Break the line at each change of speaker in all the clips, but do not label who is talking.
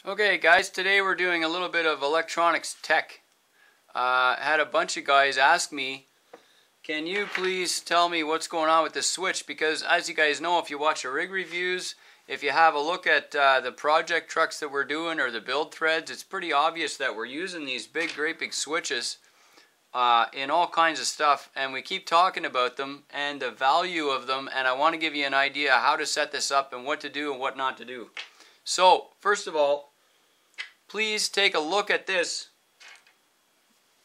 Okay guys, today we're doing a little bit of electronics tech. Had a bunch of guys ask me, can you please tell me what's going on with this switch? Because as you guys know, if you watch the rig reviews, if you have a look at the project trucks that we're doing or the build threads, it's pretty obvious that we're using these great big switches in all kinds of stuff, and we keep talking about them and the value of them, and I want to give you an idea how to set this up and what to do and what not to do. So first of all, please take a look at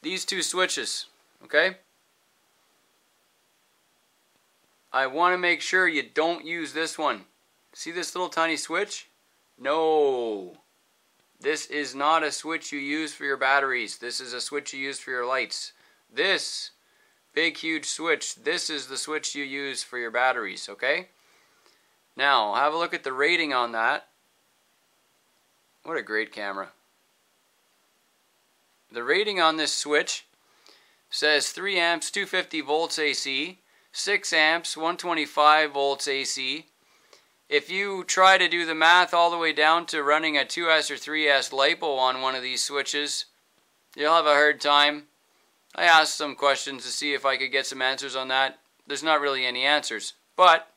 these two switches, okay? I want to make sure you don't use this one. See this little tiny switch? No. This is not a switch you use for your batteries. This is a switch you use for your lights. This big huge switch, this is the switch you use for your batteries, okay? Now, have a look at the rating on that. What a great camera. The rating on this switch says 3 amps, 250 volts AC, 6 amps, 125 volts AC. If you try to do the math all the way down to running a 2S or 3S LiPo on one of these switches, you'll have a hard time. I asked some questions to see if I could get some answers on that. There's not really any answers. But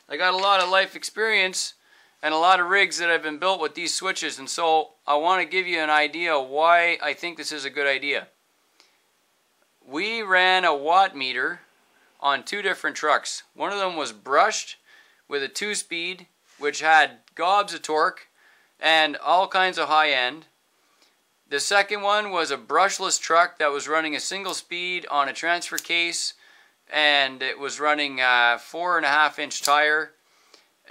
I got a lot of life experience and a lot of rigs that have been built with these switches, and so I want to give you an idea why I think this is a good idea. We ran a watt meter on 2 different trucks. One of them was brushed with a 2-speed, which had gobs of torque and all kinds of high end. The second one was a brushless truck that was running a single speed on a transfer case, and it was running a 4.5-inch tire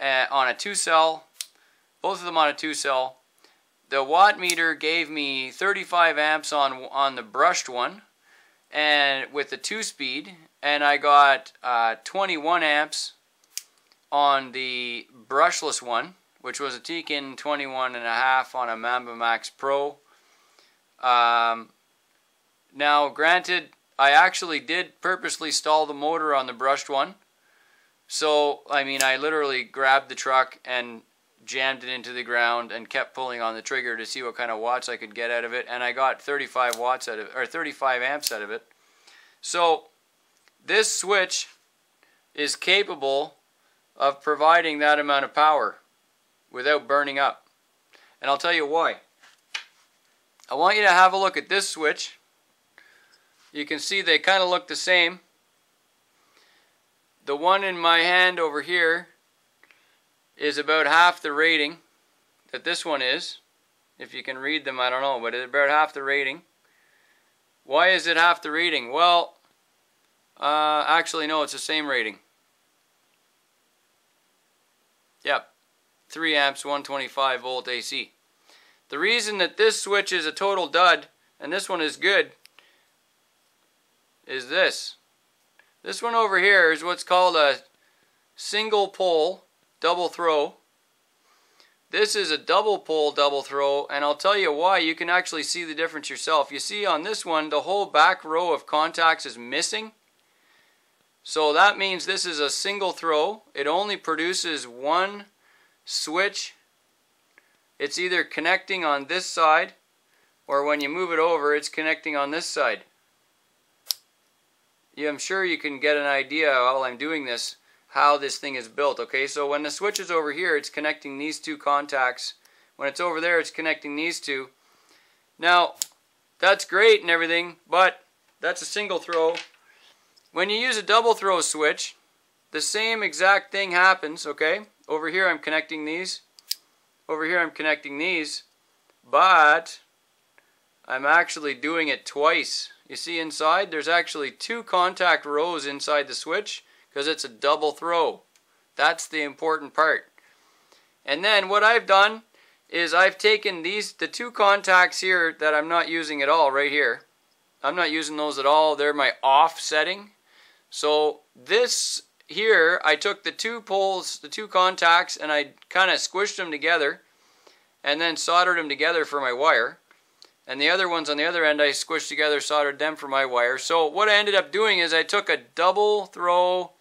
on a 2-cell, both of them on a 2-cell. The watt meter gave me 35 amps on the brushed one, and with the 2-speed, and I got 21 amps on the brushless one, which was a Tekin 21.5 on a Mamba Max Pro. Now, granted, I actually did purposely stall the motor on the brushed one. So, I mean, I literally grabbed the truck and jammed it into the ground and kept pulling on the trigger to see what kind of watts I could get out of it, and I got 35 watts out of it, or 35 amps out of it. So, this switch is capable of providing that amount of power without burning up. And I'll tell you why. I want you to have a look at this switch. You can see they kind of look the same. The one in my hand over here is about half the rating that this one is. If you can read them, I don't know, but it's about half the rating. Why is it half the rating? Well, actually no, it's the same rating. Yep, 3 amps, 125 volt AC. The reason that this switch is a total dud and this one is good is this. This one over here is what's called a single pole double throw. This is a double pole double throw, and I'll tell you why. You can actually see the difference yourself. You see on this one the whole back row of contacts is missing. So that means this is a single throw. It only produces one switch. It's either connecting on this side, or when you move it over, it's connecting on this side. Yeah, I'm sure you can get an idea while I'm doing this how this thing is built. Okay, so when the switch is over here, it's connecting these 2 contacts. When it's over there, it's connecting these 2. Now, that's great and everything, but that's a single throw. When you use a double throw switch, the same exact thing happens. Okay, over here I'm connecting these. Over here I'm connecting these, but I'm actually doing it twice. You see inside, there's actually 2 contact rows inside the switch because it's a double throw. That's the important part. And then what I've done is I've taken the 2 contacts here that I'm not using at all right here. I'm not using those at all. They're my off setting. So this here, I took the 2 poles, the 2 contacts, and I kind of squished them together and then soldered them together for my wire. And the other ones on the other end I squished together, soldered them for my wire. So what I ended up doing is I took a double throw,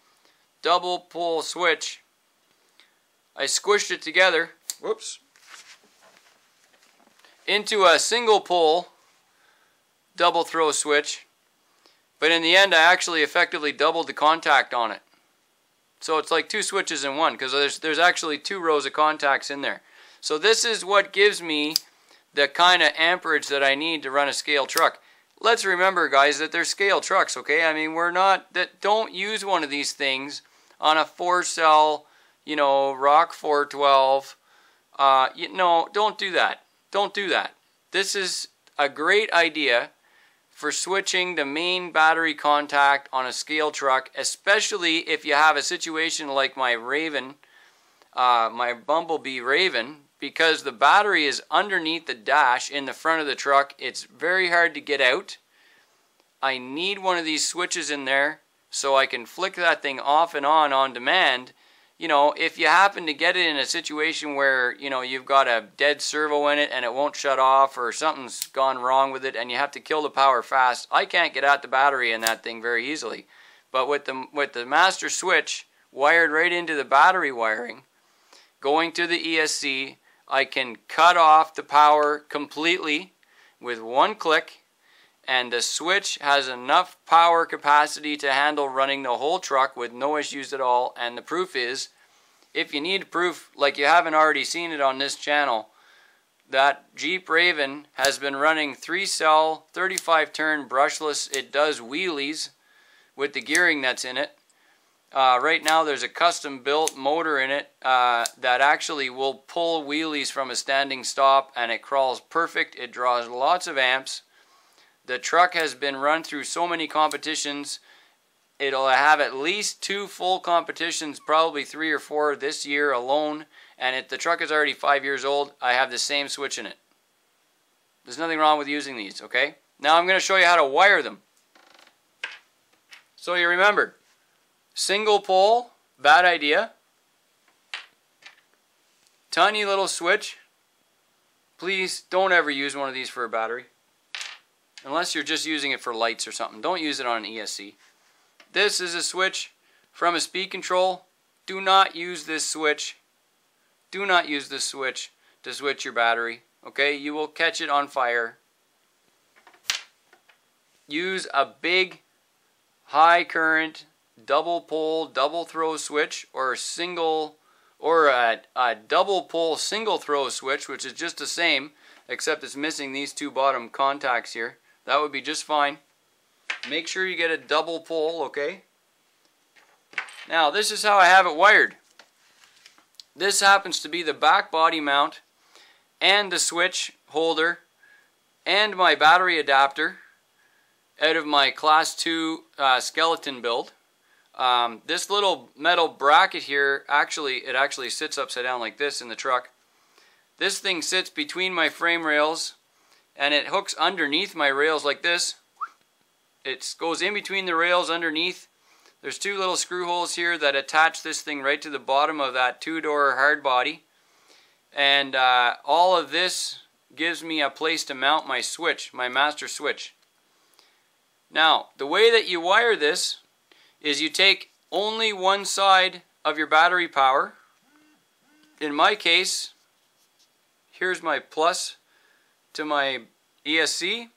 double pull switch. I squished it together. Whoops. into a single pole double throw switch, but in the end I actually effectively doubled the contact on it. So it's like two switches in one, because there's actually 2 rows of contacts in there. So this is what gives me the kind of amperage that I need to run a scale truck. Let's remember, guys, that they're scale trucks, okay? I mean, don't use one of these things on a 4-cell, Rock 412. No, don't do that. Don't do that. This is a great idea for switching the main battery contact on a scale truck, especially if you have a situation like my Raven, my Bumblebee Raven, because the battery is underneath the dash in the front of the truck. It's very hard to get out. I need one of these switches in there so I can flick that thing off and on demand. If you happen to get it in a situation where, you've got a dead servo in it and it won't shut off, or something's gone wrong with it and you have to kill the power fast, I can't get at the battery in that thing very easily. But with the master switch wired right into the battery wiring, going to the ESC, I can cut off the power completely with one click, and the switch has enough power capacity to handle running the whole truck with no issues at all. And the proof is, if you need proof like you haven't already seen it on this channel, that Jeep Raven has been running 3-cell 35-turn brushless. It does wheelies with the gearing that's in it. Right now there's a custom built motor in it that actually will pull wheelies from a standing stop, and it crawls perfect. It draws lots of amps. The truck has been run through so many competitions. It'll have at least 2 full competitions, probably 3 or 4 this year alone. And if the truck is already 5 years old, I have the same switch in it. There's nothing wrong with using these, okay? Now I'm going to show you how to wire them. So you remember, single pole, bad idea. Tiny little switch. Please don't ever use one of these for a battery. Unless you're just using it for lights or something. Don't use it on an ESC. This is a switch from a speed control. Do not use this switch. Do not use this switch to switch your battery. Okay, you will catch it on fire. Use a big, high current, double pole, double throw switch, or a double pole, single throw switch, which is just the same, except it's missing these 2 bottom contacts here. That would be just fine. Make sure you get a double pole, okay? Now, this is how I have it wired. This happens to be the back body mount and the switch holder and my battery adapter out of my Class 2 skeleton build. This little metal bracket here, it actually sits upside down like this in the truck. This thing sits between my frame rails, and it hooks underneath my rails like this. It goes in between the rails underneath. There's 2 little screw holes here that attach this thing right to the bottom of that 2-door hard body. And all of this gives me a place to mount my switch, my master switch. Now, the way that you wire this is you take only one side of your battery power. In my case, here's my plus to my ESC.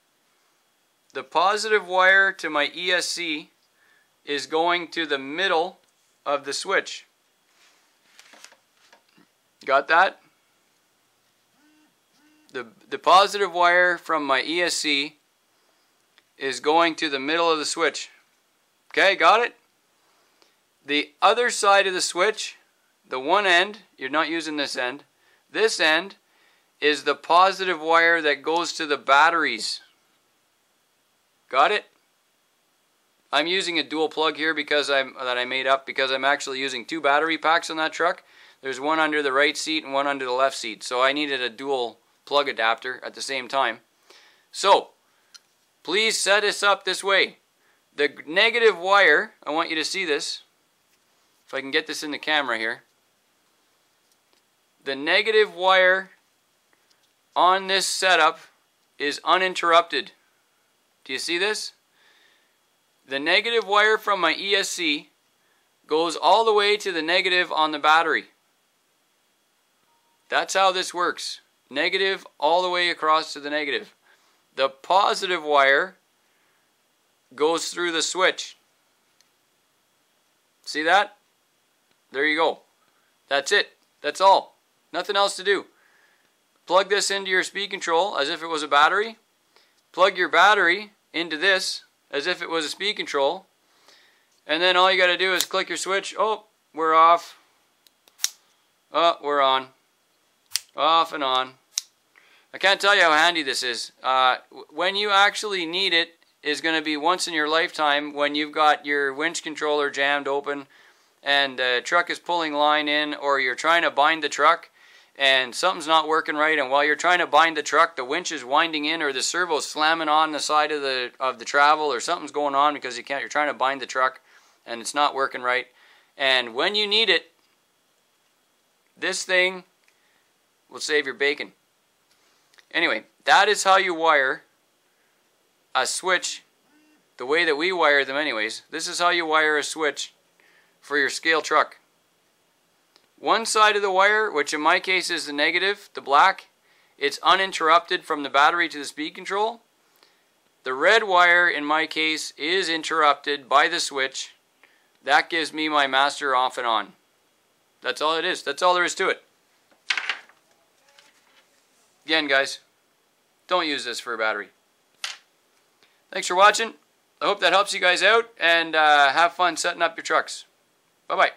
The positive wire to my ESC is going to the middle of the switch. Got that? The positive wire from my ESC is going to the middle of the switch. Okay, got it? The other side of the switch, the one end, you're not using this end is the positive wire that goes to the batteries. Got it? I'm using a dual plug here that I made up because I'm actually using 2 battery packs on that truck. There's one under the right seat and one under the left seat. So I needed a dual plug adapter at the same time. So, please set this up this way. The negative wire, I want you to see this. If I can get this in the camera here. The negative wire on this setup is uninterrupted. Do you see this? The negative wire from my ESC goes all the way to the negative on the battery. That's how this works. Negative all the way across to the negative. The positive wire goes through the switch. See that? There you go. That's it. That's all. Nothing else to do. Plug this into your speed control as if it was a battery. Plug your battery into this as if it was a speed control. And then all you got to do is click your switch. Oh, we're off. Oh, we're on. Off and on. I can't tell you how handy this is. When you actually need it is going to be once in your lifetime when you've got your winch controller jammed open and the truck is pulling line in, or you're trying to bind the truck and something's not working right, and while you're trying to bind the truck, the winch is winding in, or the servo's slamming on the side of the travel, or something's going on because you're trying to bind the truck and it's not working right. And when you need it, this thing will save your bacon. Anyway, that is how you wire a switch the way that we wire them anyways. This is how you wire a switch for your scale truck. One side of the wire, which in my case is the negative, the black, it's uninterrupted from the battery to the speed control. The red wire in my case is interrupted by the switch. That gives me my master off and on. That's all it is. That's all there is to it. Again, guys, don't use this for a battery. Thanks for watching. I hope that helps you guys out, and have fun setting up your trucks. Bye-bye.